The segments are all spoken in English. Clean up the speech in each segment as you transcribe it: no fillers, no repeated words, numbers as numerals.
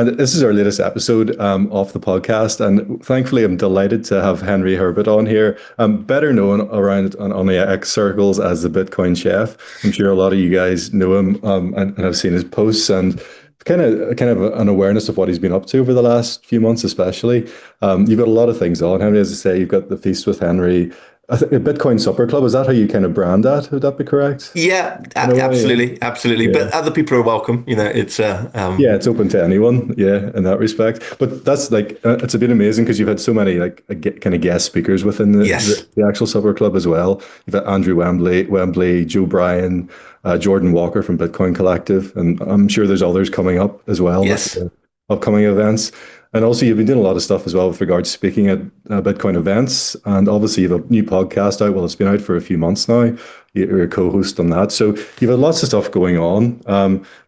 And this is our latest episode of the podcast. And thankfully, I'm delighted to have Henry Herbert on here, better known around on the X circles as the Bitcoin Chef. I'm sure a lot of you guys know him and have seen his posts and kind of an awareness of what he's been up to over the last few months, especially. You've got a lot of things on, Henry. As I say, you've got the Feast with Henry. I think a Bitcoin Supper Club, is that how you kind of brand that? Would that be correct? Yeah, In a way, yeah. absolutely, absolutely. Yeah. But other people are welcome. It's Yeah, it's open to anyone. Yeah, in that respect. But that's like it's been amazing because you've had so many like kind of guest speakers within yes, the actual Supper Club as well. You've had Andrew Wembley, Joe Bryan, Jordan Walker from Bitcoin Collective, and I'm sure there's others coming up as well with yes, the upcoming events. And also, you've been doing a lot of stuff as well with regards to speaking at Bitcoin events, and obviously you have a new podcast out. Well, it's been out for a few months now. You're a co-host on that, so you've had lots of stuff going on.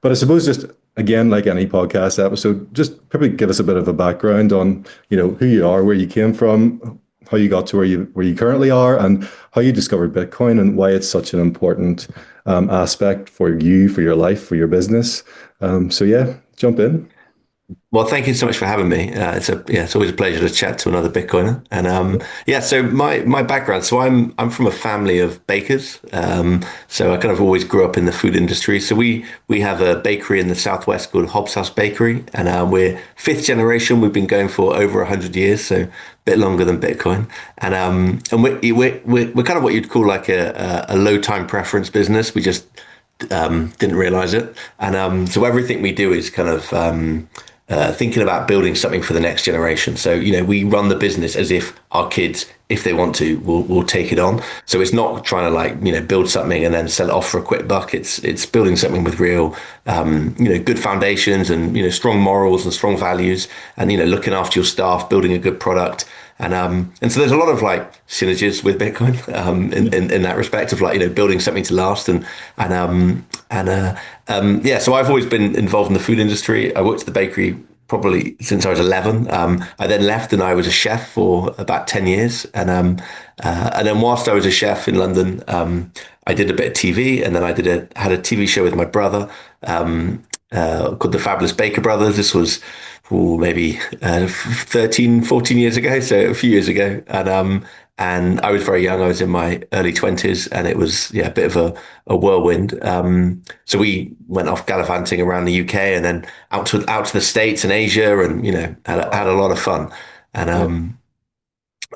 But I suppose just again, like any podcast episode, just probably give us a bit of a background on, who you are, where you came from, how you got to where you currently are, and how you discovered Bitcoin and why it's such an important aspect for you, for your life, for your business. So yeah, jump in. well, thank you so much for having me. It's always a pleasure to chat to another Bitcoiner. And yeah, so my background. So I'm from a family of bakers. So I kind of always grew up in the food industry. So we have a bakery in the southwest called Hobbs House Bakery, and we're fifth generation. We've been going for over 100 years, so a bit longer than Bitcoin. And we're kind of what you'd call like a low time preference business. We just didn't realize it, and so everything we do is kind of thinking about building something for the next generation. So, we run the business as if our kids, if they want to, will take it on. So it's not trying to build something and then sell it off for a quick buck. It's building something with real, good foundations and, strong morals and strong values and, looking after your staff, building a good product. And so there's a lot of synergies with Bitcoin in that respect of building something to last yeah. So I've always been involved in the food industry. I worked at the bakery probably since I was 11. I then left and I was a chef for about 10 years. And then whilst I was a chef in London, I did a bit of TV, and then had a TV show with my brother called The Fabulous Baker Brothers. This was maybe 13, 14 years ago, so a few years ago. And I was very young. I was in my early 20s, and it was a bit of a whirlwind. So we went off gallivanting around the UK and then out to the States and Asia, and had a lot of fun, and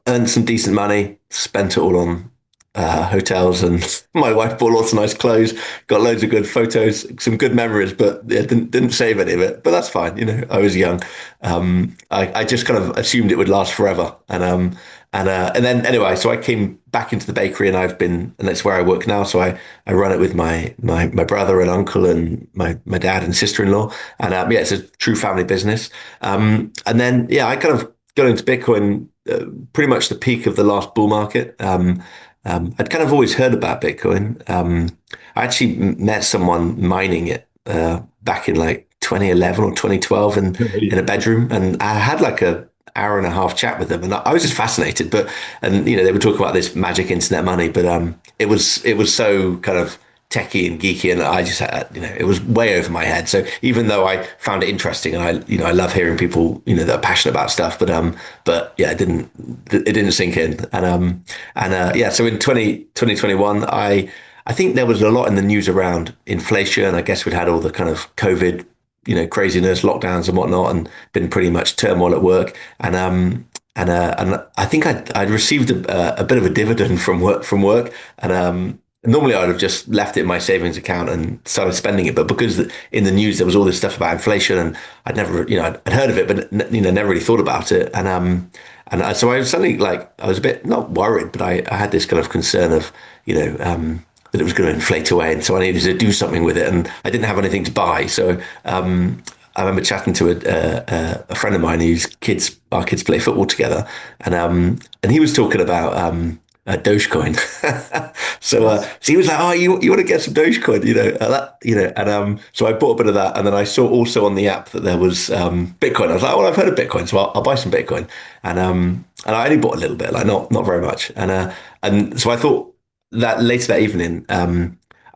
earned some decent money. Spent it all on hotels, and my wife bought lots of nice clothes, got loads of good photos, some good memories, but yeah, didn't save any of it. But that's fine. I was young. I just kind of assumed it would last forever, and then anyway, so I came back into the bakery, and that's where I work now. So I run it with my brother and uncle and my dad and sister-in-law, and yeah, it's a true family business. And then yeah, I kind of got into Bitcoin pretty much the peak of the last bull market. I'd kind of always heard about Bitcoin. I actually met someone mining it back in 2011 or 2012 in a bedroom, and I had like a hour and a half chat with them, and I was just fascinated. And they were talking about this magic internet money, but it was so kind of techie and geeky, and I just had, it was way over my head. So even though I found it interesting, and I love hearing people, that are passionate about stuff, but yeah, it didn't sink in. And yeah, so in 2021, I think there was a lot in the news around inflation. I guess we'd had all the kind of COVID, craziness, lockdowns and whatnot, and been pretty much turmoil at work. And I think I'd received a bit of a dividend from work, and normally I'd have just left it in my savings account and started spending it. But because in the news there was all this stuff about inflation, and I'd never, I'd heard of it, but never really thought about it. So I was suddenly I was a bit not worried, but I had this kind of concern of, that it was going to inflate away, and so I needed to do something with it, and I didn't have anything to buy. So I remember chatting to a friend of mine our kids play football together, and he was talking about Dogecoin. So he was like, "Oh, you want to get some Dogecoin?" And so I bought a bit of that, and then I saw also on the app that there was Bitcoin. I was like, "Well, I've heard of Bitcoin, so I'll buy some Bitcoin." And I only bought a little bit, not very much. And so I thought that later that evening,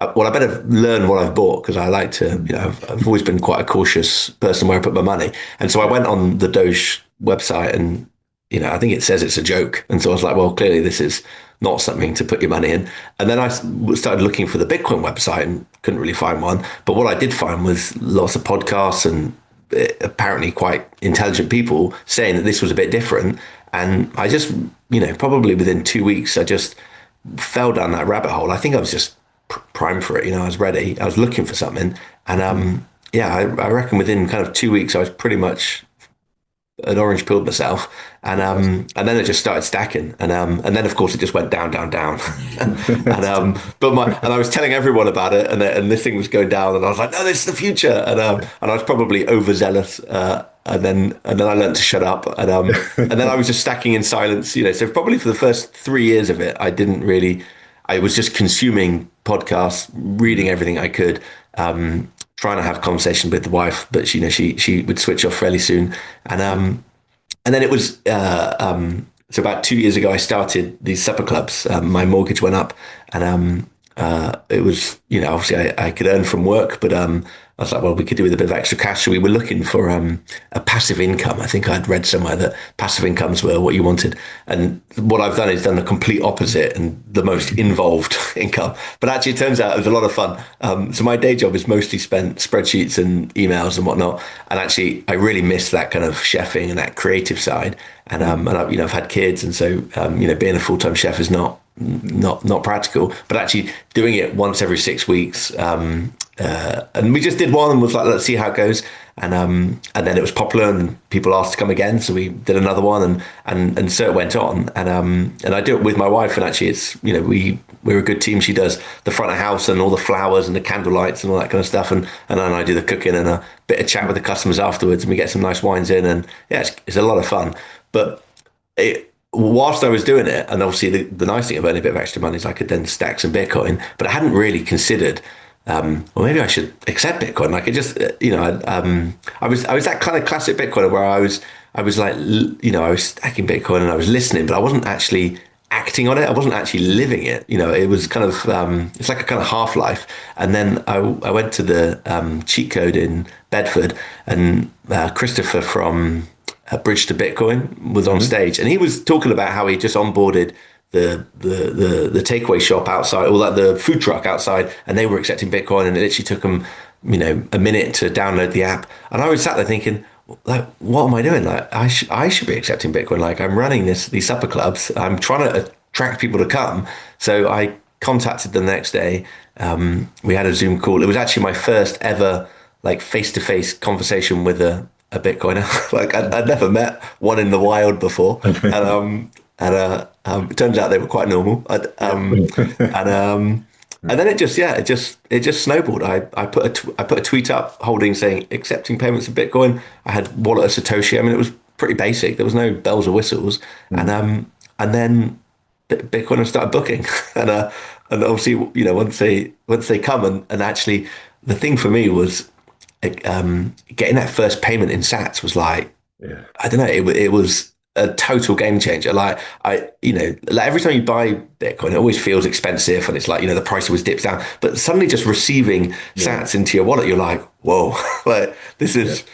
well, I better learn what I've bought because I like to, I've always been quite a cautious person where I put my money. And so I went on the Doge website and, I think it says it's a joke. And so I was like, well, clearly this is not something to put your money in. And then I started looking for the Bitcoin website and couldn't really find one. But what I did find was lots of podcasts and apparently quite intelligent people saying that this was a bit different. And I just, probably within 2 weeks, I just fell down that rabbit hole. I think I was just primed for it. I was ready. I was looking for something. And yeah, I reckon within kind of 2 weeks, I was pretty much an orange pilled myself, and then it just started stacking, and then of course it just went down, down, down, and I was telling everyone about it, and this thing was going down, and I was like, no, this is the future, and I was probably overzealous, and then I learned to shut up, and then I was just stacking in silence, So probably for the first 3 years of it, I was just consuming podcasts, reading everything I could. Trying to have a conversation with the wife, but she would switch off fairly soon, and then it was so about 2 years ago I started these supper clubs. My mortgage went up, and it was obviously I could earn from work, but I was like, well, we could do with a bit of extra cash. So we were looking for a passive income. I think I'd read somewhere that passive incomes were what you wanted. And what I've done is done the complete opposite and the most involved income. But actually, it turns out it was a lot of fun. So my day job is mostly spent spreadsheets and emails and whatnot. And actually, I really miss that kind of chefing and that creative side. And I've had kids, and so being a full-time chef is not practical. But actually, doing it once every 6 weeks. And we just did one and was like, let's see how it goes. And then it was popular and people asked to come again. So we did another one and so it went on. And I do it with my wife, and actually it's, we're a good team. She does the front of house and all the flowers and the candle lights and all that kind of stuff. And then I do the cooking and a bit of chat with the customers afterwards, and we get some nice wines in, and yeah, it's a lot of fun. But whilst I was doing it, and obviously the nice thing of earning a bit of extra money is I could then stack some Bitcoin, but I hadn't really considered, well, maybe I should accept Bitcoin. Like it just, I was that kind of classic Bitcoiner where I was like, I was stacking Bitcoin and I was listening, but I wasn't actually acting on it. I wasn't actually living it. It was kind of, it's like a kind of half-life. And then I went to the cheat code in Bedford, and Christopher from Bridge to Bitcoin was on stage, and he was talking about how he just onboarded the takeaway shop outside, or like the food truck outside, and they were accepting Bitcoin, and it literally took them, a minute to download the app. And I was sat there thinking, like, what am I doing? Like, I should be accepting Bitcoin. Like, I'm running these supper clubs. I'm trying to attract people to come. So I contacted them the next day. We had a Zoom call. It was actually my first ever like face-to-face conversation with a Bitcoiner. Like I'd never met one in the wild before, and it turns out they were quite normal. And then it just snowballed. I put a tweet up holding saying accepting payments of Bitcoin. I had wallet of Satoshi. I mean, it was pretty basic. There was no bells or whistles. And then Bitcoiners started booking, and obviously once they come and actually the thing for me was getting that first payment in Sats was like, I don't know, it was a total game changer. Like like every time you buy Bitcoin, it always feels expensive, and it's like the price always dips down. But suddenly, just receiving Sats into your wallet, you're like, whoa, like this is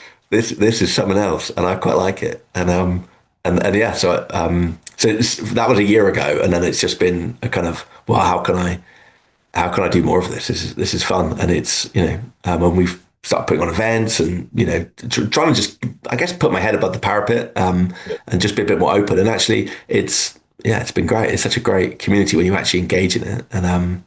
something else, and I quite like it. And yeah, so that was a year ago, and then it's just been a kind of, well, how can I do more of this? This is fun, and it's when we've started putting on events and trying to just, I guess, put my head above the parapet, and just be a bit more open. And actually, it's been great. It's such a great community when you actually engage in it. And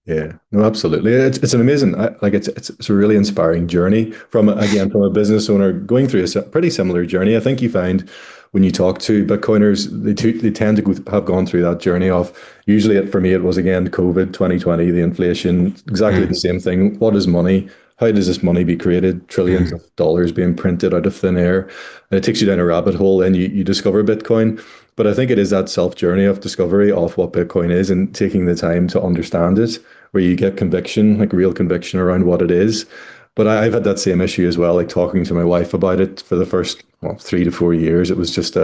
yeah, no, absolutely. It's an amazing, like it's a really inspiring journey from a business owner going through a pretty similar journey. I think you find when you talk to Bitcoiners, they tend to have gone through that journey of, usually for me, it was again, COVID 2020, the inflation, exactly the same thing. What is money? How does this money be created? Trillions of dollars being printed out of thin air. And it takes you down a rabbit hole, and you discover Bitcoin. But I think it is that self journey of discovery of what Bitcoin is and taking the time to understand it, where you get conviction, like real conviction around what it is. But I've had that same issue as well, like talking to my wife about it for the first 3 to 4 years. It was just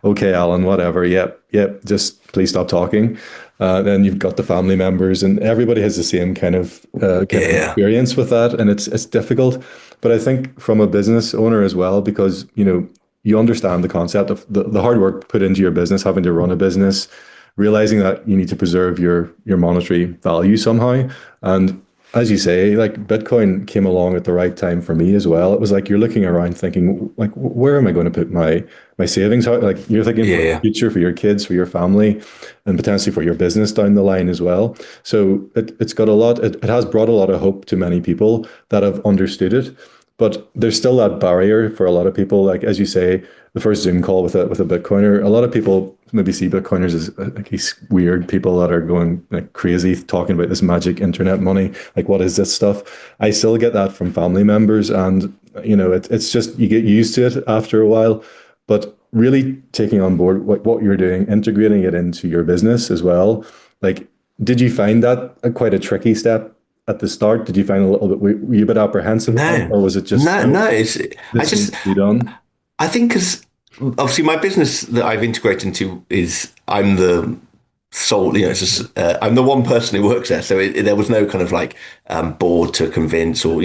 okay, Alan, whatever. Yep, yep, just please stop talking. Then you've got the family members, and everybody has the same kind of Yeah. experience with that, and it's difficult. But I think from a business owner as well, because you understand the concept of the hard work put into your business, having to run a business, realizing that you need to preserve your monetary value somehow. And as you say, like Bitcoin came along at the right time for me as well. It was like you're looking around thinking, like, where am I going to put my savings? How, like you're thinking for the Yeah. future, for your kids, for your family, and potentially for your business down the line as well. So it's got a lot. It has brought a lot of hope to many people that have understood it. But there's still that barrier for a lot of people. Like as you say, the first Zoom call with a Bitcoiner, a lot of people maybe see Bitcoiners as like these weird people that are going like crazy talking about this magic internet money. Like, what is this stuff? I still get that from family members, and it's just you get used to it after a while. But really taking on board what you're doing, integrating it into your business as well. Like, did you find that quite a tricky step at the start? Did you find a little bit, were you a bit apprehensive about it, No, or was it just, no, no, no. It's I this needs just to be done? I think because obviously my business that I've integrated into is I'm the sole, it's just I'm the one person who works there, so there was no kind of like board to convince or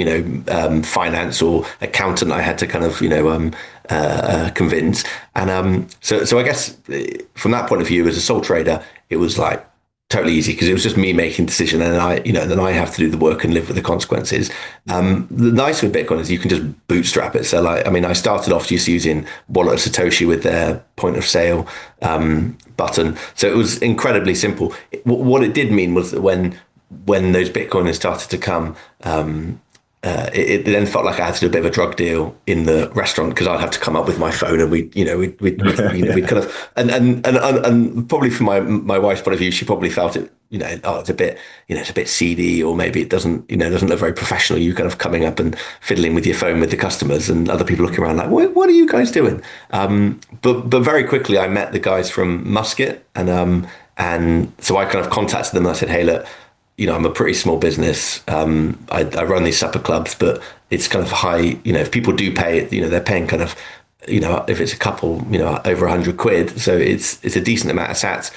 finance or accountant I had to kind of convince, and so I guess from that point of view as a sole trader, it was like totally easy because it was just me making decision and then I have to do the work and live with the consequences. The nice with Bitcoin is you can just bootstrap it. So like, I mean, I started off just using Wallet of Satoshi with their point of sale button. So it was incredibly simple. What it did mean was that when those Bitcoiners started to come, it then felt like I had to do a bit of a drug deal in the restaurant because I'd have to come up with my phone and we'd kind of and probably from my wife's point of view, she probably felt it, oh, it's a bit seedy, or maybe it doesn't look very professional. You kind of coming up and fiddling with your phone with the customers and other people looking around like, what are you guys doing? But very quickly I met the guys from Musket, and so I kind of contacted them and I said, hey, look, I'm a pretty small business. I run these supper clubs, but it's kind of high. If people do pay, they're paying kind of, if it's a couple, over 100 quid. So it's a decent amount of sats.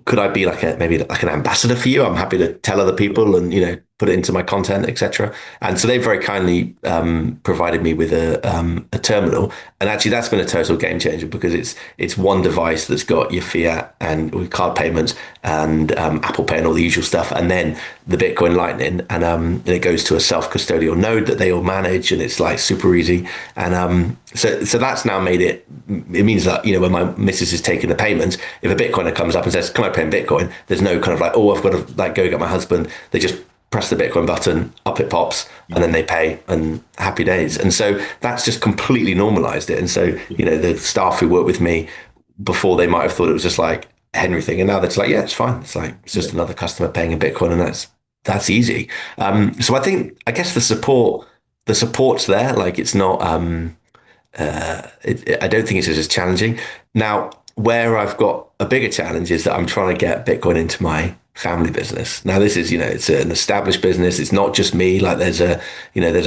Could I be maybe like an ambassador for you? I'm happy to tell other people and put it into my content, etc. And so they very kindly provided me with a terminal, and actually that's been a total game changer because it's one device that's got your Fiat and with card payments and Apple Pay and all the usual stuff, and then the Bitcoin Lightning, and it goes to a self custodial node that they all manage, and it's like super easy. And so that's now made it. It means that when my missus is taking the payments, if a Bitcoiner comes up and says, "Can I pay in Bitcoin?" There's no kind of like, "Oh, I've got to like go get my husband." They just press the Bitcoin button, up it pops, and then they pay, and happy days. And so that's just completely normalized it. And so the staff who work with me before, they might have thought it was just like a Henry thing, and now they're just like, yeah, it's fine. It's like it's just another customer paying in Bitcoin, and that's easy. So I guess the support's there. Like it's not. I don't think it's as challenging. Now, where I've got a bigger challenge is that I'm trying to get Bitcoin into my family business. Now, this is, it's an established business. It's not just me. Like there's a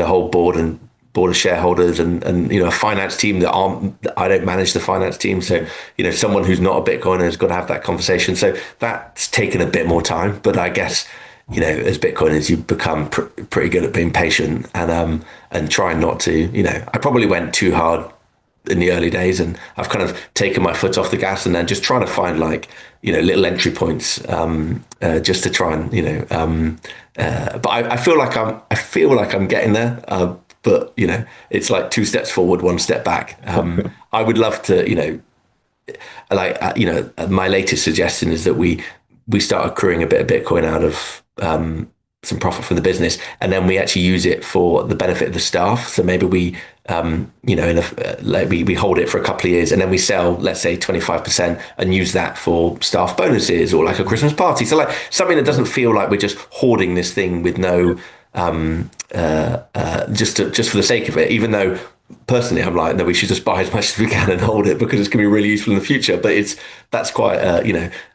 whole board of shareholders and a finance team I don't manage the finance team. So, someone who's not a Bitcoiner has got to have that conversation. So that's taken a bit more time, but I guess, as Bitcoiners, you become pretty good at being patient and trying not to, I probably went too hard in the early days, and I've kind of taken my foot off the gas and then just trying to find little entry points just to try and but I feel like I'm getting there, but it's like two steps forward, one step back. I would love to my latest suggestion is that we start accruing a bit of Bitcoin out of some profit from the business, and then we actually use it for the benefit of the staff. So maybe we, we hold it for a couple of years, and then we sell, let's say 25%, and use that for staff bonuses or like a Christmas party. So like something that doesn't feel like we're just hoarding this thing with no, just for the sake of it, even though personally, I'm like, no, we should just buy as much as we can and hold it because it's going to be really useful in the future. But that's quite,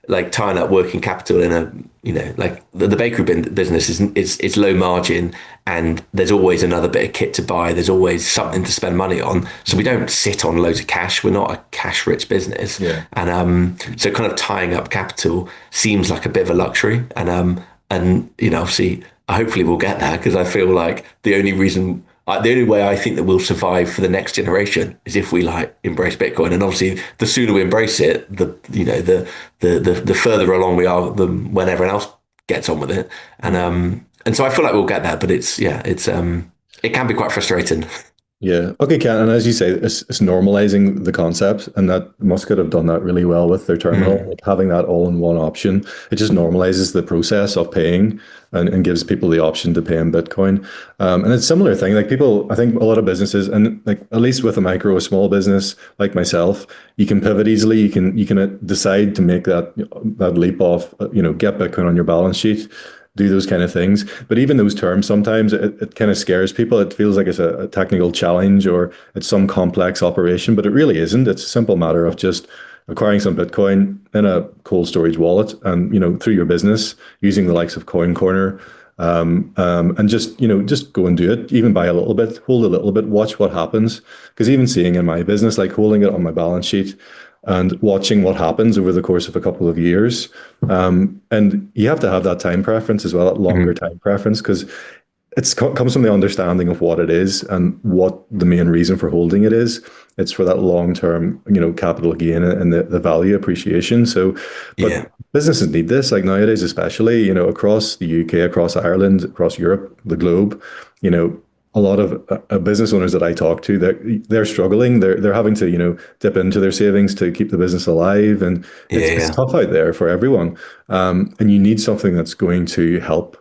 like tying up working capital in a, like the bakery business it's low margin, and there's always another bit of kit to buy. There's always something to spend money on. So we don't sit on loads of cash. We're not a cash rich business. Yeah. And so kind of tying up capital seems like a bit of a luxury. And obviously, hopefully we'll get there, because I feel like the only way I think that we'll survive for the next generation is if we like embrace Bitcoin. And obviously, the sooner we embrace it, the further along we are than when everyone else gets on with it. And so I feel like we'll get there, but it can be quite frustrating. Yeah. Okay, Ken. And as you say, it's normalizing the concept, and that Musket have done that really well with their terminal, Mm. like having that all in one option. It just normalizes the process of paying, and gives people the option to pay in Bitcoin. And it's a similar thing. Like people, I think a lot of businesses, and like at least with a small business like myself, you can pivot easily. You can decide to make that leap off, get Bitcoin on your balance sheet, do those kind of things. But even those terms, sometimes it kind of scares people. It feels like it's a technical challenge, or it's some complex operation, but it really isn't. It's a simple matter of just acquiring some Bitcoin in a cold storage wallet, and through your business using the likes of Coin Corner, and just go and do it. Even buy a little bit, hold a little bit, watch what happens. Because even seeing in my business, like holding it on my balance sheet and watching what happens over the course of a couple of years. And you have to have that time preference as well, that longer Mhm. time preference, because comes from the understanding of what it is and what the main reason for holding it is. It's for that long term, capital gain and the value appreciation. So, but Yeah, businesses need this, like nowadays, especially, across the UK, across Ireland, across Europe, the globe, a lot of business owners that I talk to, they're struggling. They're having to, dip into their savings to keep the business alive, and yeah, it's yeah, tough out there for everyone. And you need something that's going to help,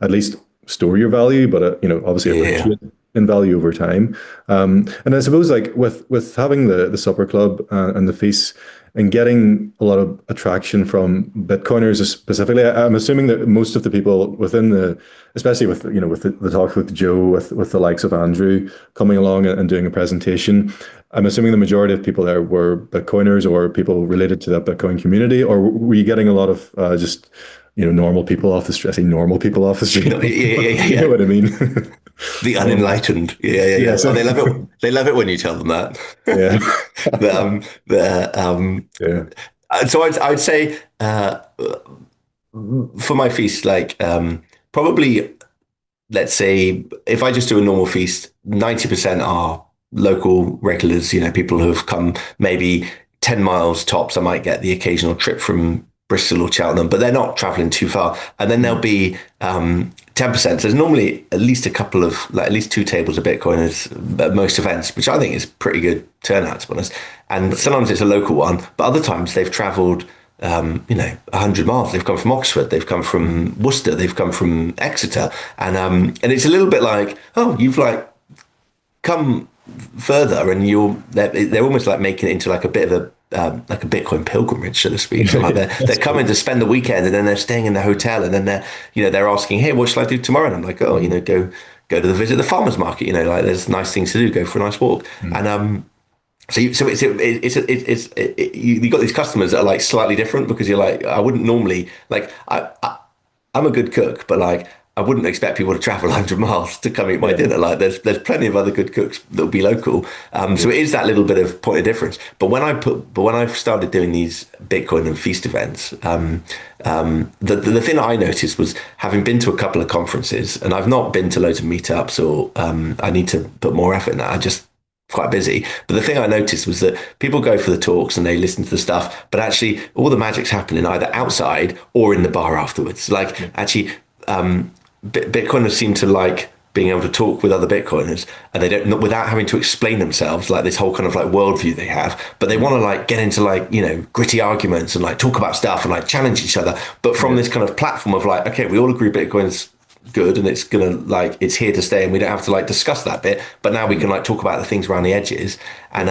at least store your value, but obviously yeah, yeah, appreciate in value over time. And I suppose like with having the supper club, and the feasts, and getting a lot of attraction from Bitcoiners specifically. I'm assuming that most of the people within especially with with the talks with Joe, with the likes of Andrew coming along and doing a presentation, I'm assuming the majority of people there were Bitcoiners or people related to that Bitcoin community, or were you getting a lot of just normal people off the street? I say normal people off the street. no, yeah, yeah, yeah, You know yeah. what I mean? The Um, unenlightened. Yeah, yeah, yeah. yeah. Oh, So they love it. They love it when you tell them that. yeah. The Yeah. So I'd say for my feast, like probably, let's say if I just do a normal feast, 90% are local regulars, people who have come maybe 10 miles tops. I might get the occasional trip from Bristol or Cheltenham, but they're not traveling too far. And then there'll be 10%. So there's normally at least a couple of, like at least two tables of Bitcoiners at most events, which I think is pretty good turnout, to be honest. And sometimes it's a local one, but other times they've traveled 100 miles. They've come from Oxford, they've come from Worcester, they've come from Exeter, and it's a little bit like, oh, you've like come further, and they're almost like making it into like a bit of a like a Bitcoin pilgrimage, so to speak. So like they're That's coming cool. to spend the weekend, and then they're staying in the hotel, and then they're asking, hey, what shall I do tomorrow? And I'm like, oh, Mm, go to the visit the farmers market. Like there's nice things to do. Go for a nice walk, mm. and you got these customers that are like slightly different, because you're like, I wouldn't normally like I'm a good cook, but like I wouldn't expect people to travel 100 miles to come eat my Yeah. dinner. Like there's plenty of other good cooks that'll be local. So Yeah. it is that little bit of point of difference. But when I've started doing these Bitcoin and feast events, the thing that I noticed was, having been to a couple of conferences, and I've not been to loads of meetups, or I need to put more effort in that. I just quite busy. But the thing I noticed was that people go for the talks and they listen to the stuff, but actually all the magic's happening either outside or in the bar afterwards. Like Yeah. actually, Bitcoiners seem to like being able to talk with other Bitcoiners, and they don't, without having to explain themselves, like this whole kind of like worldview they have, but they Mm. want to like get into like, gritty arguments and like talk about stuff and like challenge each other. But from Yeah. this kind of platform of like, okay, we all agree Bitcoin's good, and it's here to stay, and we don't have to like discuss that bit, but now we can Mm. like talk about the things around the edges. And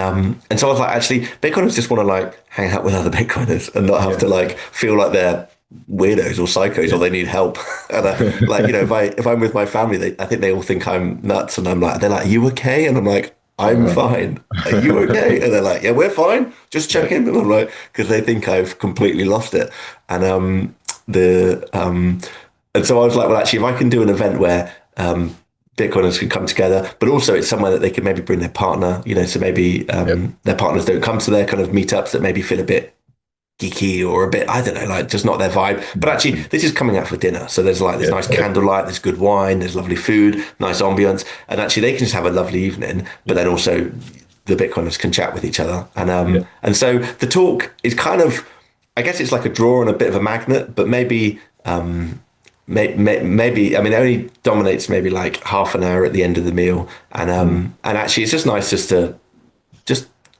so I was like, actually, Bitcoiners just want to like hang out with other Bitcoiners and not have Yeah. to like feel like they're weirdos or psychos, or Yeah. they need help. And like, if I'm with my family, I think they all think I'm nuts, and I'm like, they're like, are you okay? And I'm like, I'm fine. Are you okay? And they're like, yeah, we're fine. Just Yeah. checking. And I'm like, because they think I've completely lost it. And the and so I was like, well, actually, if I can do an event where Bitcoiners can come together, but also it's somewhere that they can maybe bring their partner, so maybe Yep. their partners don't come to their kind of meetups that maybe feel a bit geeky or a bit, I don't know, like just not their vibe. But actually, Mhm. this is coming out for dinner. So there's like, there's Yeah. nice candlelight, there's good wine, there's lovely food, nice ambience. And actually, they can just have a lovely evening, but then also the Bitcoiners can chat with each other. Yeah. And so the talk is kind of, I guess it's like a draw and a bit of a magnet, but maybe, maybe, I mean, it only dominates maybe like half an hour at the end of the meal. Mm. And actually, it's just nice just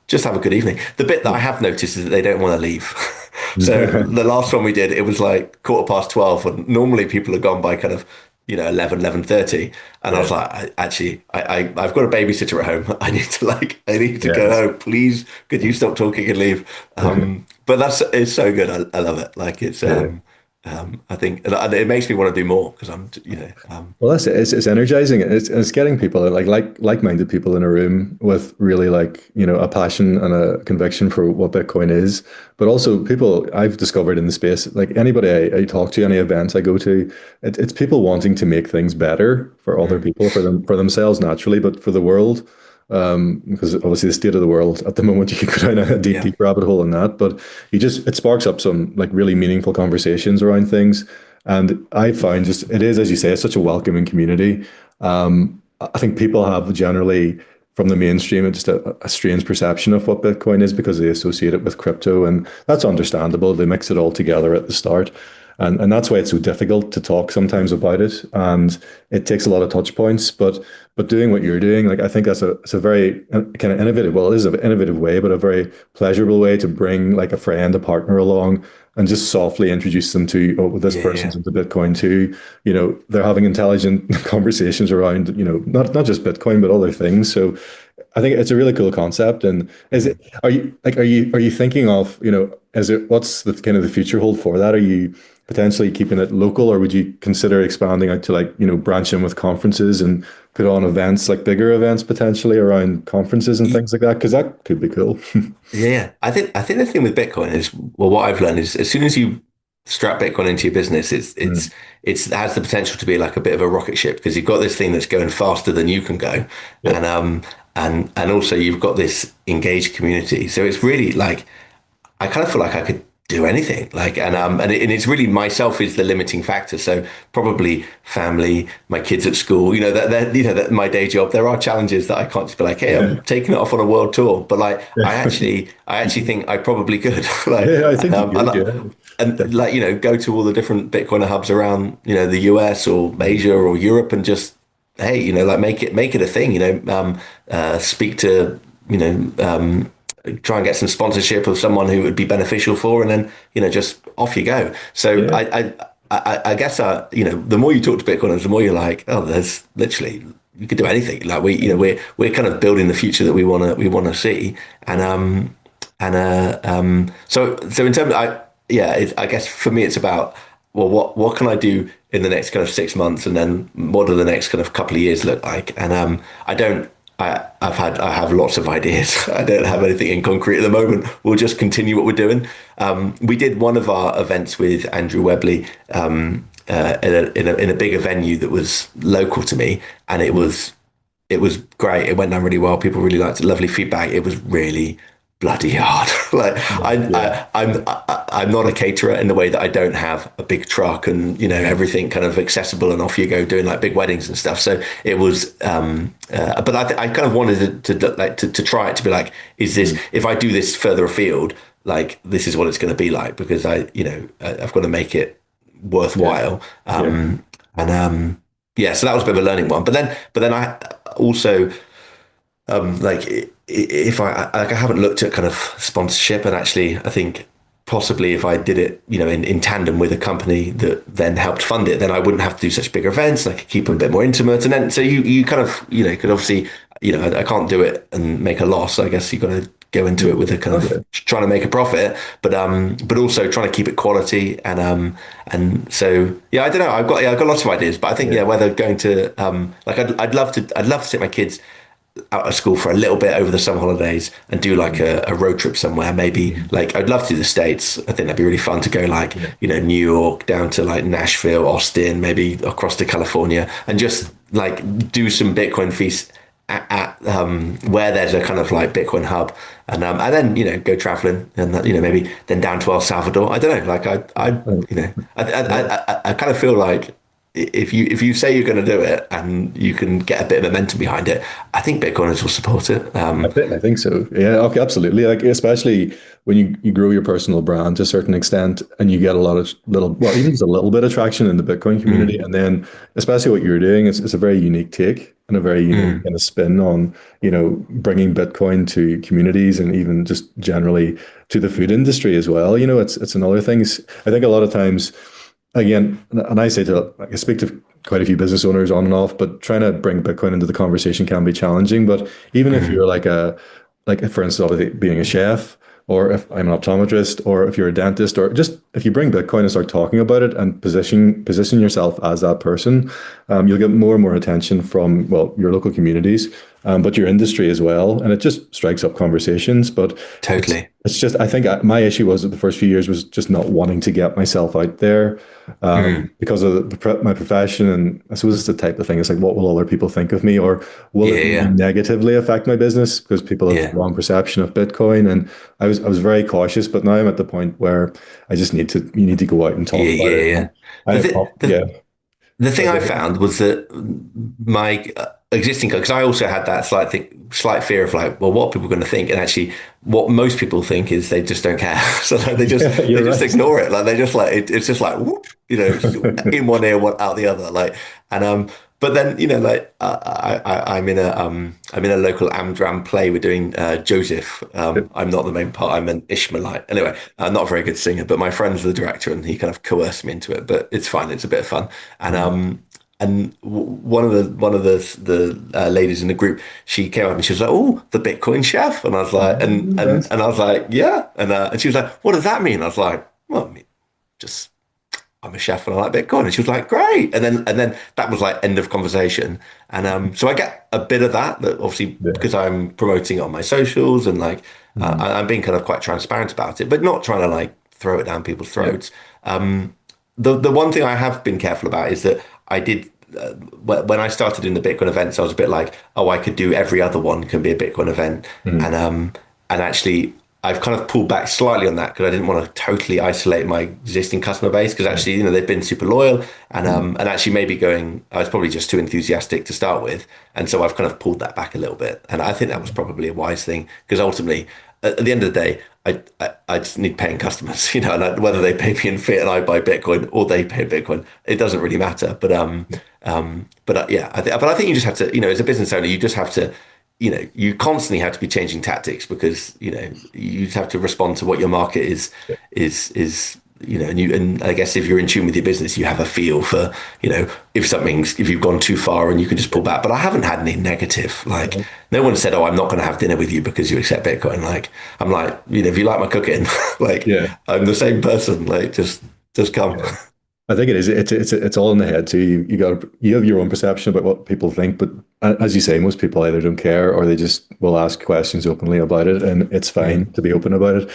just have a good evening. The bit that I have noticed is that they don't want to leave. So the last one we did, it was like 12:15, and normally people are gone by kind of 11:30, and I was Yeah. like, I've got a babysitter at home. I need to go Yes. home. Please, could you stop talking and leave? But it's so good. I love it. Like it's Yeah. I think and it makes me want to do more because I'm Well, that's it. It's energizing. It's getting people like-minded people in a room with really like, a passion and a conviction for what Bitcoin is, but also people I've discovered in the space, like anybody I talk to, any events I go to, it's people wanting to make things better for other mm, people, for themselves naturally, but for the world. Because obviously the state of the world at the moment, you could go down a deep, yeah. deep rabbit hole in that, but it sparks up some like really meaningful conversations around things. And I find just it is, as you say, it's such a welcoming community. I think people have generally, from the mainstream, just a strange perception of what Bitcoin is because they associate it with crypto, and that's understandable. They mix it all together at the start, and that's why it's so difficult to talk sometimes about it, and it takes a lot of touch points. But doing what you're doing, like I think it's a very kind of innovative. Well, it is an innovative way, but a very pleasurable way to bring like a friend, a partner along and just softly introduce them to, oh, well, this Yeah, person's yeah. into Bitcoin too. They're having intelligent conversations around, not just Bitcoin, but other things. So I think it's a really cool concept. And Mm. are you thinking of, is it, what's the kind of the future hold for that? Are you potentially keeping it local, or would you consider expanding out to like, branch in with conferences and put on events, like bigger events potentially around conferences and things like that? Because that could be cool. Yeah, yeah. I think the thing with Bitcoin is, well, what I've learned is as soon as you strap Bitcoin into your business, Mm. it has the potential to be like a bit of a rocket ship because you've got this thing that's going faster than you can go, Yeah. and also you've got this engaged community. So it's really like I kind of feel like I could do anything. Like, and it's really myself is the limiting factor. So probably family, my kids at school, that my day job. There are challenges that I can't just be like, hey, I'm Yeah. taking it off on a world tour. But like, Yeah. I actually think I probably could. Like, Yeah, I think you um, and, could. Yeah. and like, go to all the different Bitcoiner hubs around, the US or Mm. Asia or Europe and just, hey, like make it a thing, speak to, try and get some sponsorship of someone who it would be beneficial for, and then just off you go. So Yeah. I guess the more you talk to Bitcoiners, the more you're like, oh, there's literally you could do anything. Like we're kind of building the future that we want to see, and so in terms of, I guess for me it's about, well, what can I do in the next kind of 6 months, and then what do the next kind of couple of years look like? And I don't. I have lots of ideas. I don't have anything in concrete at the moment. We'll just continue what we're doing. We did one of our events with Andrew Webley in a bigger venue that was local to me, and Mm. it was great. It went down really well. People really liked it. Lovely feedback. It was really bloody hard. Like Yeah. I'm not a caterer in the way that I don't have a big truck and Mm. everything kind of accessible and off you go doing like big weddings and stuff. So it was, but I kind of wanted to try it to be like, is this, Mm. if I do this further afield, like this is what it's going to be like because I've got to make it Yeah. worthwhile. Yeah. And yeah, so that was a bit of a learning one. But then I also like if I haven't looked at kind of sponsorship, and actually I think possibly if I did it in tandem with a company that then helped fund it, then I wouldn't have to do such bigger events and I could keep them a bit more intimate. And then so you kind of could obviously I can't do it and make a loss. I guess you got to go into it with a kind of Okay. trying to make a profit, but also trying to keep it quality. And so yeah, I don't know. I've got lots of ideas, but I think Yeah. whether going to like I'd love to take my kids out of school for a little bit over the summer holidays and do like a road trip somewhere. Maybe Mhm. like I'd love to do the States. I think that'd be really fun to go like, Yeah. New York down to like Nashville, Austin, maybe across to California and just like do some Bitcoin feasts at where there's a kind of like Bitcoin hub, and then go traveling, and maybe then down to El Salvador. I don't know. Like Yeah. I kind of feel like if you say you're going to do it and you can get a bit of momentum behind it, I think Bitcoiners will support it. I think so. Yeah, okay, absolutely. Like especially when you grow your personal brand to a certain extent and you get a lot of little, well, even just a little bit of traction in the Bitcoin community. Mm, And then especially what you're doing is a very unique take and a very unique mm, kind of spin on, bringing Bitcoin to communities and even just generally to the food industry as well. It's another thing. I think a lot of times, again, and I speak to quite a few business owners on and off, but trying to bring Bitcoin into the conversation can be challenging. But even if you're mm. like for instance, obviously being a chef, or if I'm an optometrist, or if you're a dentist, or just if you bring Bitcoin and start talking about it and position yourself as that person, you'll get more and more attention from, well, your local communities, but your industry as well, and it just strikes up conversations. But it's Totally. it's just I think my issue was that the first few years was just not wanting to get myself out there Mm. because of my profession, and I suppose it's the type of thing. It's like, what will other people think of me, or will Yeah, it maybe yeah, negatively affect my business because people have yeah, wrong perception of Bitcoin? And I was very cautious, but now I'm at the point where I just you need to go out and yeah, talk about yeah, it. yeah. And I The have, th- yeah, the The thing sorry, go I ahead. found was that my existing, because I also had that slight fear of like, well, what are people going to think? And actually, what most people think is they just don't care. So like, Yeah, they you're just right. ignore it. Like they just like it's just like whoop, it's just in one ear, one out the other. Like and but then like I'm in a local Amdram play. We're doing Joseph. I'm not the main part. I'm an Ishmaelite. Anyway, I'm not a very good singer, but my friend's the director, and he kind of coerced me into it. But it's fine. It's a bit of fun. And one of the ladies in the group, she came up and she was like, "Oh, the Bitcoin chef," and I was like, and I was like, "Yeah," and she was like, "What does that mean?" I was like, "Well, I mean, just I'm a chef and I like Bitcoin." And she was like, "Great!" And then that was like end of conversation. And so I get a bit of that obviously Yeah. because I'm promoting it on my socials and like Mhm. I'm being kind of quite transparent about it, but not trying to like throw it down people's Yeah. throats. The one thing I have been careful about is that I did when I started in the Bitcoin events, I was a bit like, oh, I could do every other one can be a Bitcoin event, Mhm. and actually I've kind of pulled back slightly on that because I didn't want to totally isolate my existing customer base because Yeah. actually they've been super loyal Mhm. and actually maybe going I was probably just too enthusiastic to start with, and so I've kind of pulled that back a little bit, and I think that was probably a wise thing because ultimately at the end of the day, I just need paying customers, and whether Yeah. they pay me in fiat and I buy Bitcoin or they pay Bitcoin, it doesn't really matter. Yeah, but I think you just have to, as a business owner, you just have to, you constantly have to be changing tactics because you just have to respond to what your market is. And I guess if you're in tune with your business, you have a feel for, if you've gone too far and you can just pull back. But I haven't had any negative. Like Yeah. no one said, "Oh, I'm not going to have dinner with you because you accept Bitcoin." Like I'm like, if you like my cooking, like Yeah. I'm the same person. Like just come. Yeah. I think it is. It's all in the head too. You have your own perception about what people think, but as you say, most people either don't care or they just will ask questions openly about it, and it's fine Mm, to be open about it.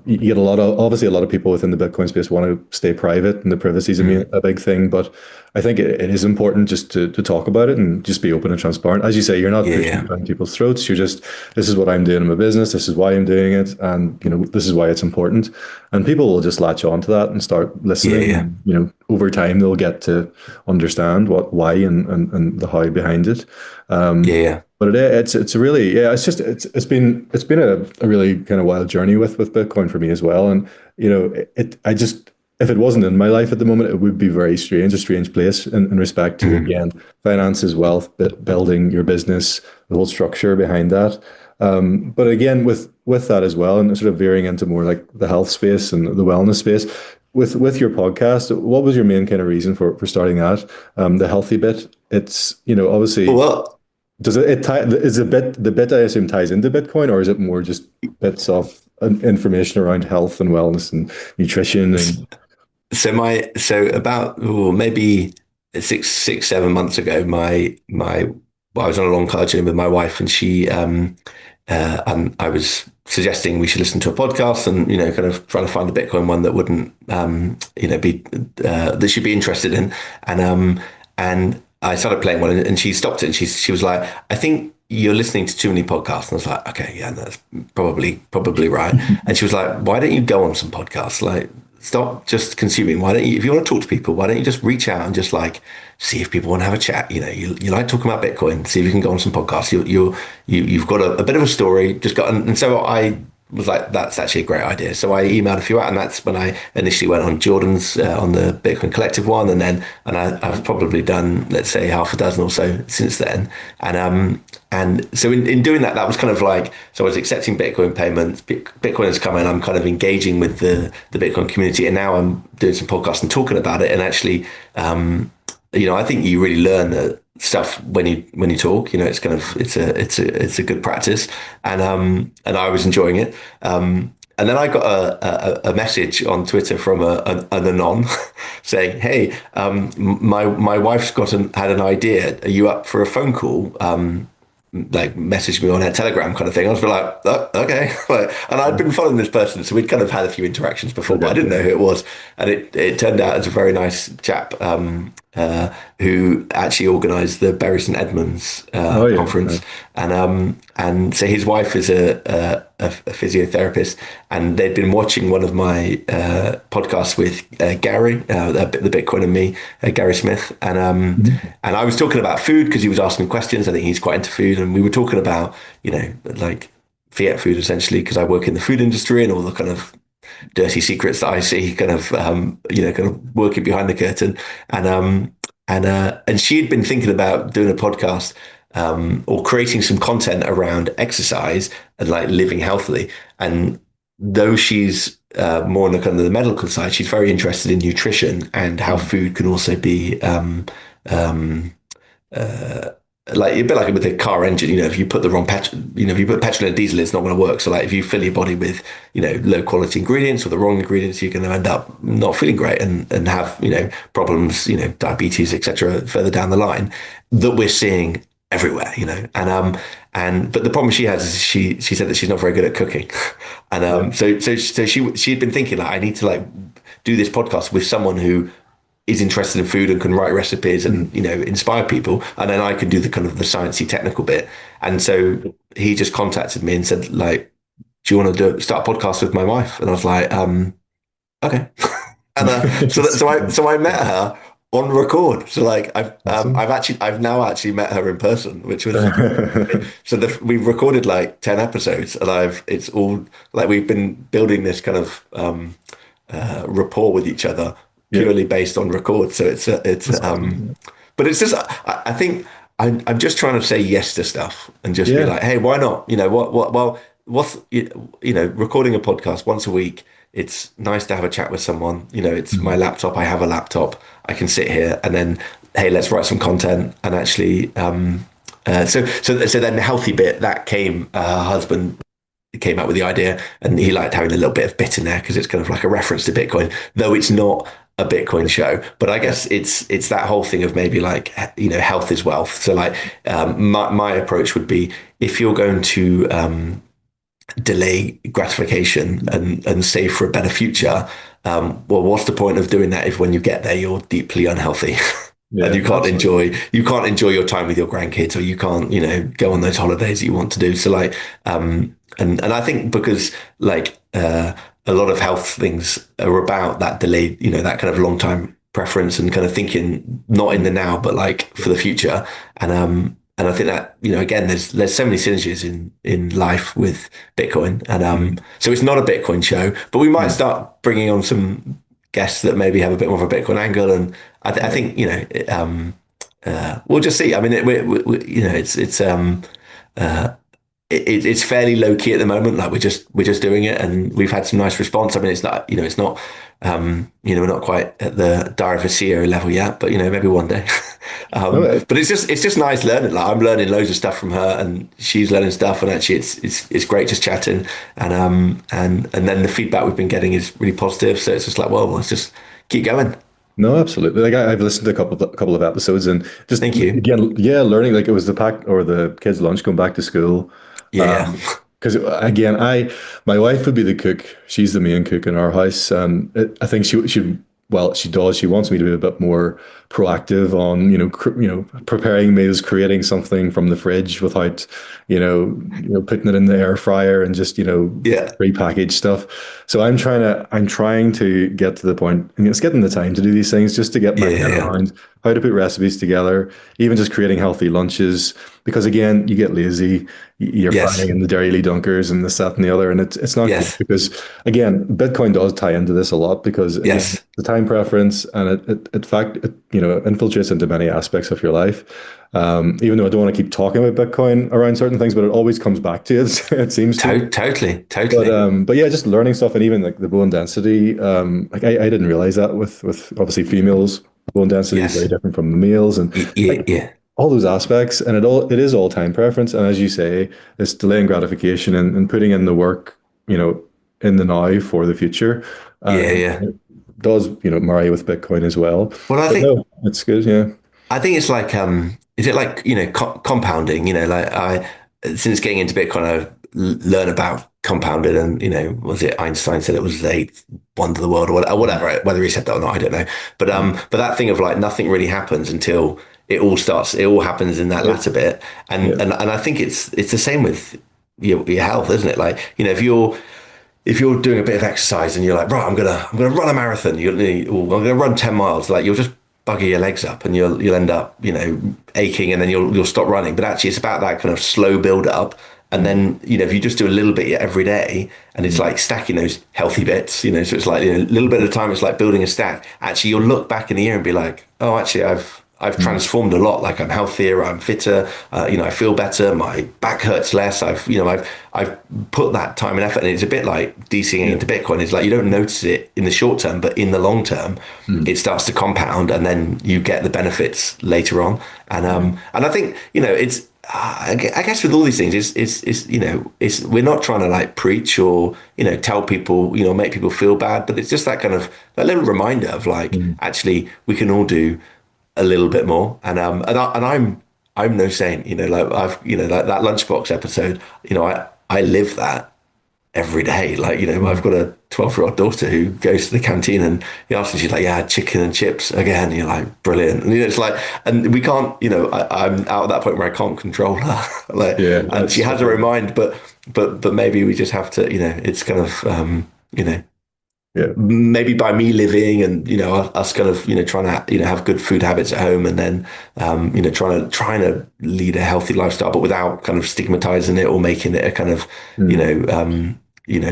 You get obviously a lot of people within the Bitcoin space want to stay private, and the privacy is mm. a big thing. But I think it is important just to talk about it and just be open and transparent. As you say, you're not Yeah, pushing yeah, it down people's throats. You're just, this is what I'm doing in my business. This is why I'm doing it, and this is why it's important. And people will just latch on to that and start yeah, listening. yeah, And over time they'll get to understand why and the how behind it. yeah, Um, yeah. but it's a really, yeah, it's just it's been a really kind of wild journey with Bitcoin for me as well. And I just, if it wasn't in my life at the moment, it would be very strange, a strange place in respect to, Mm, again, finances, wealth, building your business, the whole structure behind that. But again, with that as well, and sort of veering into more like the health space and the wellness space, with your podcast, what was your main kind of reason for starting that? The healthy bit. It's obviously, well, does it tie, is the bit I assume ties into Bitcoin, or is it more just bits of information around health and wellness and nutrition and so about maybe 7 months ago, my well, I was on a long car journey with my wife, and and I was suggesting we should listen to a podcast, and kind of trying to find a Bitcoin one that wouldn't, be that she'd be interested in, and I started playing one, and she stopped it, and she was like, "I think you're listening to too many podcasts." And I was like, "Okay, yeah, that's probably right." And she was like, "Why don't you go on some podcasts? Like, stop just consuming. Why don't you, if you want to talk to people, why don't you just reach out and just like see if people want to have a chat? You like talking about Bitcoin. See if you can go on some podcasts. You've got a bit of a story. Just got." And so I was like, "That's actually a great idea." So I emailed a few out, and that's when I initially went on Jordan's on the Bitcoin Collective one, I've probably done, let's say, half a dozen or so since then. And so in doing that, that was kind of like, so I was accepting Bitcoin payments. Bitcoin has come in. I'm kind of engaging with the Bitcoin community, and now I'm doing some podcasts and talking about it. And actually, I think you really learn stuff when you talk. It's kind of it's a good practice, and I was enjoying it. And then I got a message on Twitter from an anon saying, "Hey, my wife's had an idea. Are you up for a phone call?" Like messaged me on a Telegram kind of thing. I was like, "Oh, okay." And I'd been following this person, so we'd kind of had a few interactions before, but I didn't know who it was. And it turned out as a very nice chap who actually organised the Bury St Edmunds Oh yeah, conference, and so his wife is a physiotherapist, and they'd been watching one of my podcasts with Gary, the Bitcoin and me, Gary Smith, and I was talking about food because he was asking me questions. I think he's quite into food, and we were talking about like Fiat food essentially because I work in the food industry and all the kind of dirty secrets that I see, kind of kind of working behind the curtain, and she had been thinking about doing a podcast or creating some content around exercise and like living healthily. And though she's more on the kind of the medical side, she's very interested in nutrition and how food can also be like a bit like with a car engine. If you put the wrong petrol, if you put petrol in a diesel, it's not going to work. So like if you fill your body with low quality ingredients or the wrong ingredients, you're going to end up not feeling great and have problems, diabetes, etc. further down the line that we're seeing everywhere. And but the problem she has is she said that she's not very good at cooking, and so she'd been thinking like I need to like do this podcast with someone who is interested in food and can write recipes and inspire people, and then I can do the kind of the sciencey technical bit. And so he just contacted me and said like, "Do you want to start a podcast with my wife?" And I was like, "Okay." And so I met her on record. So like awesome. I've now actually met her in person, which was so we've recorded like 10 episodes, and it's all like we've been building this kind of rapport with each other Yeah, purely based on record. So that's awesome. but it's just I think I'm just trying to say yes to stuff and just be Yeah. like, hey, why not? Well, what's recording a podcast once a week. It's nice to have a chat with someone. It's my laptop. I have a laptop. I can sit here and then, hey, let's write some content. And actually, so then the healthy bit that came. Her husband came up with the idea, and he liked having a little bit of bit in there because it's kind of like a reference to Bitcoin, though it's not a Bitcoin show. But I guess it's that whole thing of maybe like health is wealth. So like my approach would be if you're going to delay gratification and save for a better future. Well, what's the point of doing that if when you get there you're deeply unhealthy and Yeah, absolutely. you can't enjoy your time with your grandkids, or you can't go on those holidays that you want to do. So like and I think because like a lot of health things are about that delayed, that kind of long time preference and kind of thinking not in the now but like for the future. And I think that again, there's so many synergies in life with Bitcoin, and so it's not a Bitcoin show, but we might Mm. start bringing on some guests that maybe have a bit more of a Bitcoin angle, and I Yeah. think we'll just see. I mean, it's fairly low key at the moment. Like we're just doing it, and we've had some nice response. I mean, it's not we're not quite at the Diary of a CEO level yet, but maybe one day. No, But it's just nice learning. Like I'm learning loads of stuff from her, and she's learning stuff, and actually it's great just chatting, and then the feedback we've been getting is really positive. So it's just like, well, let's just keep going. No, absolutely. Like I've listened to a couple of episodes, and just Thank you. again, yeah, learning like it was the pack or the kids' lunch going back to school. Yeah, yeah, Because again, my wife would be the cook. She's the main cook in our house, and I think she does. She wants me to be a bit more proactive on preparing meals, creating something from the fridge without putting it in the air fryer and just yeah, prepackaged stuff. So I'm trying to get to the point, and it's getting the time to do these things, just to get my yeah, head yeah. around how to put recipes together, even just creating healthy lunches. Because again, you get lazy, you're finding Yes, in the Dairy Dunkers and this, that, and the other, and it's not great yes, because again, Bitcoin does tie into this a lot because again, yes. the time preference and it in fact it, infiltrates into many aspects of your life. Even though I don't want to keep talking about Bitcoin around certain things, but it always comes back to it. It seems to. Totally, But totally. um, but yeah, just learning stuff and even like the bone density. Like I didn't realize that with obviously females, bone density is very Yes, different from the males, and yeah, like yeah, all those aspects. And it is all time preference. And as you say, it's delaying gratification and putting in the work, you know, in the now for the future. yeah, And yeah. it does, marry with Bitcoin as well. Well, But no, it's good. Yeah. I think it's like, is it like, compounding, like since getting into Bitcoin, I learn about compounded and, was it Einstein said it was the eighth wonder of the world or whatever, whether he said that or not, I don't know. But that thing of like nothing really happens until it all happens in that Yeah. latter bit. And, Yeah. and I think it's the same with your health, isn't it? Like, if you're doing a bit of exercise and you're like, right, I'm gonna run a marathon, or I'm gonna run 10 miles, like you'll just bugger your legs up and you'll end up, aching and then you'll stop running. But actually it's about that kind of slow build up. And Mm, then, if you just do a little bit every day and it's mm, like stacking those healthy bits, so it's like, a little bit at a time, it's like building a stack. Actually, you'll look back in the year and be like, oh, actually, I've mm. transformed a lot. Like I'm healthier, I'm fitter. I feel better. My back hurts less. I've put that time and effort, and it's a bit like DCing Yeah. into Bitcoin. It's like you don't notice it in the short term, but in the long term, Mm, it starts to compound, and then you get the benefits later on. yeah. And I think it's. I guess with all these things, it's we're not trying to like preach or tell people make people feel bad, but it's just that kind of that little reminder of like Mm, actually we can all do a little bit more. And I'm no saint, like I've like that lunchbox episode, I live that every day. Like, I've mm. got a 12-year-old daughter who goes to the canteen and he asks me, she's like, yeah, I had chicken and chips again. And you're like, brilliant. And it's like, and we can't, I'm out at that point where I can't control her. Like, Yeah, and she that's has her own mind, but maybe we just have to, it's kind of, yeah. maybe by me living and us kind of trying to have good food habits at home and then trying to lead a healthy lifestyle but without kind of stigmatizing it or making it a kind of Mm,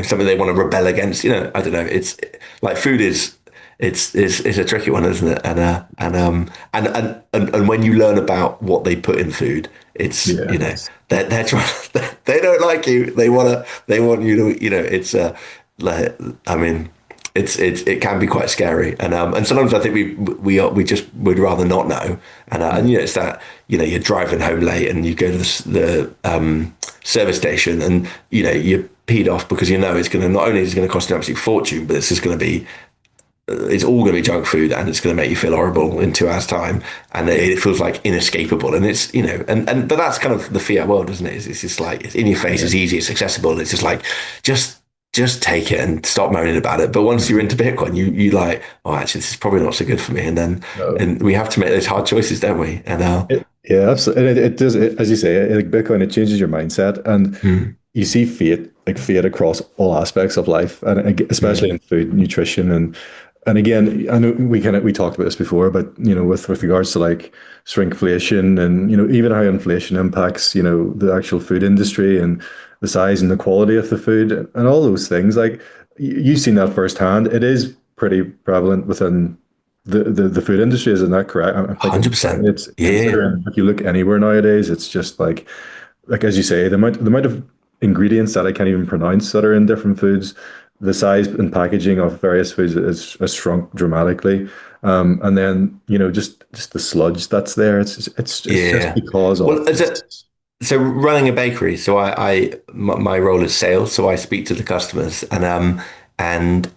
something they want to rebel against. I don't know, it's like food is a tricky one, isn't it? And when you learn about what they put in food, it's yeah, it's they're trying, they don't like you, they want you to it's like, I mean, it can be quite scary, and sometimes I think we just would rather not know, and mm, it's that you're driving home late and you go to the service station and you're peed off because it's going to not only is it going to cost an absolute fortune, but it's just going to be it's all going to be junk food and it's going to make you feel horrible in 2 hours time, and yeah, it feels like inescapable, and it's and but that's kind of the fiat world, isn't it? It's just like it's in your face, yeah. it's easy, it's accessible, it's just like just just take it and stop moaning about it. But once you're into Bitcoin, you like, oh, actually, this is probably not so good for me. And then, No. and we have to make those hard choices, don't we? And Yeah, absolutely. And it does, as you say, like Bitcoin, it changes your mindset, and mm, you see fate across all aspects of life, and especially mm, in food, nutrition, and again, I know we talked about this before, but with regards to like shrinkflation, and even how inflation impacts the actual food industry and the size and the quality of the food and all those things. Like you've seen that firsthand. It is pretty prevalent within the food industry. Isn't that correct? I'm thinking 100%. it's Yeah, yeah, considering if you look anywhere nowadays, it's just like as you say, the amount of ingredients that I can't even pronounce that are in different foods, the size and packaging of various foods has shrunk dramatically. And then just the sludge that's there. It's just yeah. because of Well, is it this. so running a bakery? So my role is sales. So I speak to the customers, and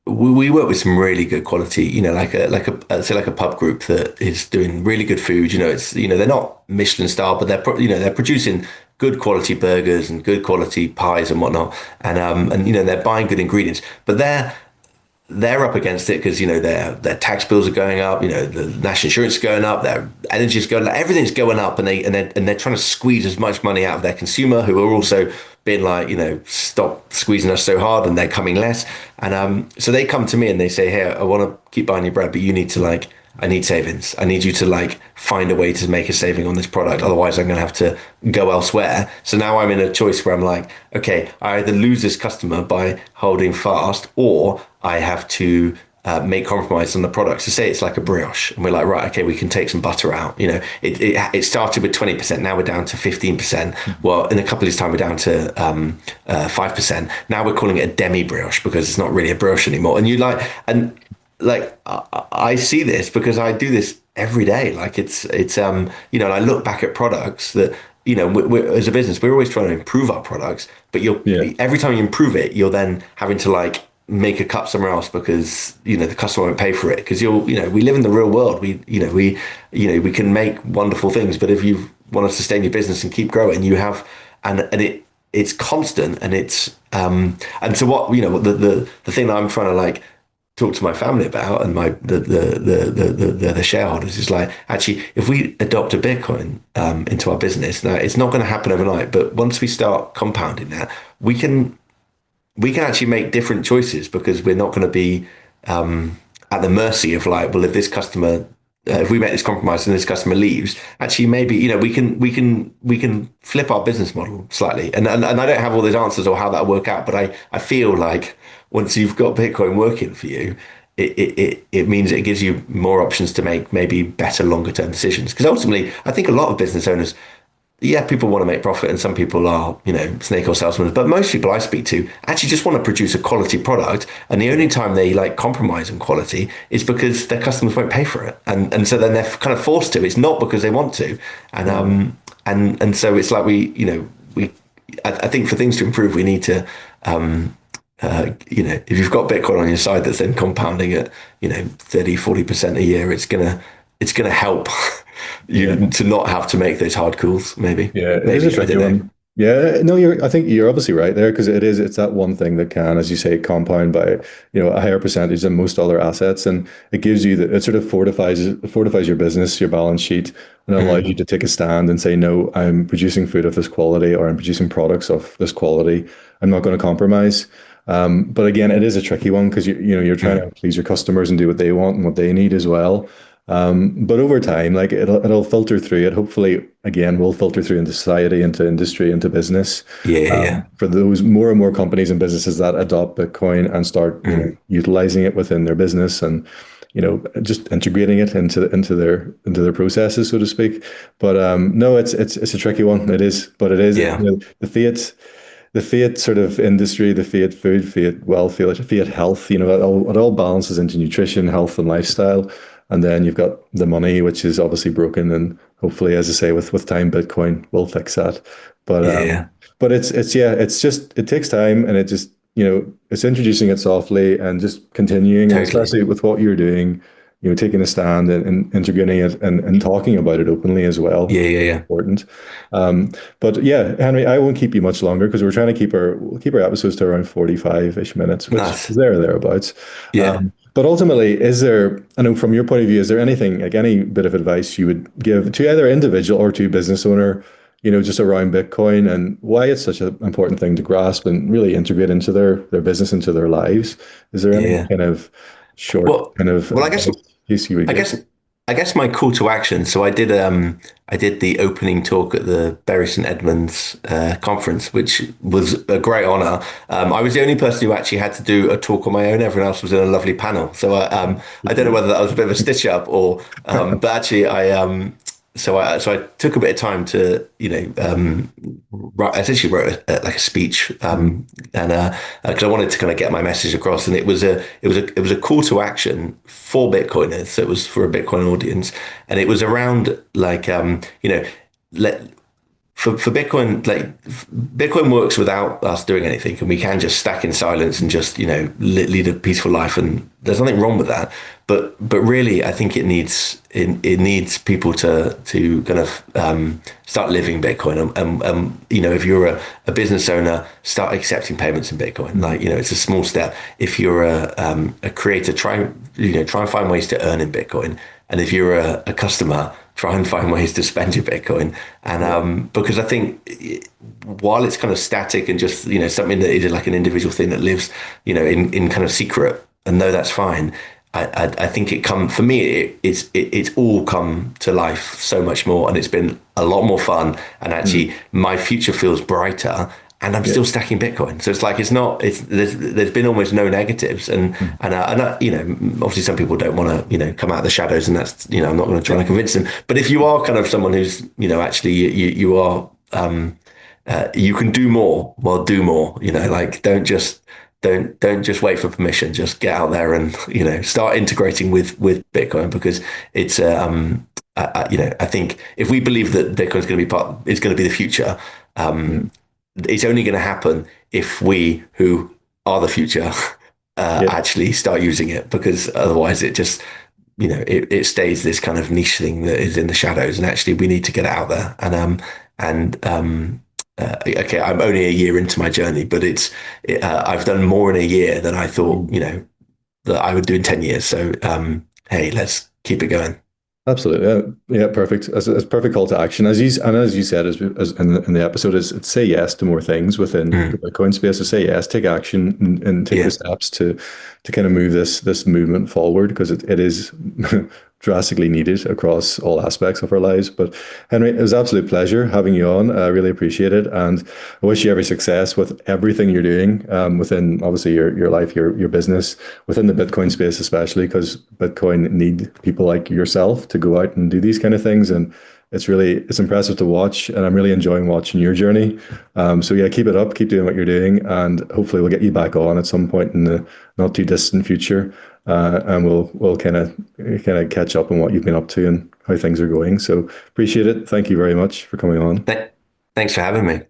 we work with some really good quality, say like a pub group that is doing really good food. It's they're not Michelin star, but they're producing good quality burgers and good quality pies and whatnot, and they're buying good ingredients, but they're up against it because their tax bills are going up, the national insurance is going up, their energy is going up, everything's going up, and they're trying to squeeze as much money out of their consumer, who are also being like, stop squeezing us so hard, and they're coming less. And so they come to me and they say, "Here, I want to keep buying your bread, but you need to I need savings. I need you to find a way to make a saving on this product. Otherwise, I'm going to have to go elsewhere." So now I'm in a choice where I'm like, okay, I either lose this customer by holding fast, or I have to make compromise on the product. So say it's like a brioche, and we're like, right, okay, we can take some butter out. It started with 20%. Now we're down to 15%. Well, in a couple of years' time, we're down to 5%. Now we're calling it a demi brioche because it's not really a brioche anymore. I see this because I do this every day. And I look back at products that, as a business, we're always trying to improve our products, but Yeah. every time you improve it, you're then having to make a cut somewhere else because, the customer won't pay for it. Because we live in the real world. We can make wonderful things, but if you want to sustain your business and keep growing, you have, it's constant, and and so what, the thing that I'm trying to talk to my family about, and the shareholders, is actually, if we adopt a Bitcoin into our business, now it's not going to happen overnight, but once we start compounding that, we can actually make different choices, because we're not going to be at the mercy of well, if this customer, if we make this compromise and this customer leaves, actually maybe we can flip our business model slightly. And I don't have all those answers or how that'll work out, but I feel like once you've got Bitcoin working for you, it means it gives you more options to make maybe better longer term decisions. Because ultimately, I think a lot of business owners, yeah, people want to make profit, and some people are, snake oil salesmen. But most people I speak to actually just want to produce a quality product, and the only time they compromise on quality is because their customers won't pay for it, and so then they're kind of forced to. It's not because they want to, and so it's I think for things to improve, we need to, if you've got Bitcoin on your side that's then compounding at 30-40% a year, it's gonna help you to not have to make those hard calls. Maybe. Yeah, it is Maybe a I tricky don't know. one. Yeah, no, I think you're obviously right there, because it's that one thing that can, as you say, compound by, a higher percentage than most other assets. And it gives you it sort of fortifies your business, your balance sheet, and allows you Mm, to take a stand and say, no, I'm producing food of this quality, or I'm producing products of this quality. I'm not going to compromise. But again, it is a tricky one, because you're trying to mm, please your customers and do what they want and what they need as well. But over time, it'll filter through. It hopefully, again, will filter through into society, into industry, into business. yeah, yeah, For those more and more companies and businesses that adopt Bitcoin and start, mm, utilizing it within their business, and just integrating it into their processes, so to speak. But no, it's a tricky one. It is, but it is, yeah, the Fiat sort of industry, the Fiat food, Fiat wealth, Fiat health, it all balances into nutrition, health, and lifestyle. And then you've got the money, which is obviously broken. And hopefully, as I say, with time, Bitcoin will fix that. But yeah, yeah. it's just, it takes time, and it just, it's introducing it softly and just continuing, and Totally. especially with what you're doing, taking a stand, and integrating it, and talking about it openly as well. Yeah, yeah, yeah. Important. But yeah, Henry, I won't keep you much longer, because we're trying to keep our episodes to around 45-ish minutes, which Nice. is there or thereabouts. Yeah. But ultimately, I know from your point of view, is there anything, like any bit of advice you would give to either individual or to business owner, just around Bitcoin, and why it's such an important thing to grasp and really integrate into their business, into their lives? Is there any Yeah. kind of short Well, kind of well, I guess advice piece you would I give? guess I guess my call to action. So I did the opening talk at the Bury St Edmunds conference, which was a great honor. I was the only person who actually had to do a talk on my own. Everyone else was in a lovely panel. So I don't know whether that was a bit of a stitch up, or but actually I took a bit of time to I essentially wrote a speech, and because I wanted to kind of get my message across, and it was a call to action for Bitcoiners. So it was for a Bitcoin audience, and it was around let for Bitcoin, like Bitcoin works without us doing anything, and we can just stack in silence and just lead a peaceful life, and there's nothing wrong with that. But really, I think it needs people to kind of start living Bitcoin, and if you're a business owner, start accepting payments in Bitcoin. Like it's a small step. If you're a creator, try and find ways to earn in Bitcoin, and if you're a customer, try and find ways to spend your Bitcoin. And because I think while it's kind of static and just something that is like an individual thing that lives in kind of secret, and no, that's fine. I think for me it's all come to life so much more, and it's been a lot more fun. And actually, my future feels brighter. And I'm still stacking Bitcoin, so it's like there's been almost no negatives, and obviously some people don't want to come out of the shadows, and that's I'm not going to try and convince them. But if you are kind of someone who's actually you are you can do more, well, do more. Like don't just wait for permission. Just get out there and start integrating with Bitcoin, because it's I think if we believe that Bitcoin's going to it's going to be the future. It's only going to happen if we, who are the future, actually start using it, because otherwise it just, it stays this kind of niche thing that is in the shadows. And actually, we need to get it out there. Okay, I'm only a year into my journey, but I've done more in a year than I thought, that I would do in 10 years. So, hey, let's keep it going. Absolutely. Yeah, perfect. As perfect call to action. As you said, as in the episode, is say yes to more things within the Bitcoin space. To say yes, take action, and take the steps to kind of move this movement forward, because it is drastically needed across all aspects of our lives. But Henry, it was an absolute pleasure having you on. I really appreciate it, and I wish you every success with everything you're doing within obviously your life, your business, within the Bitcoin space, especially because Bitcoin need people like yourself to go out and do these kind of things. And it's impressive to watch, and I'm really enjoying watching your journey. So yeah, keep it up, keep doing what you're doing, and hopefully we'll get you back on at some point in the not too distant future, and we'll kind of catch up on what you've been up to and how things are going. So appreciate it. Thank you very much for coming on. Thanks for having me.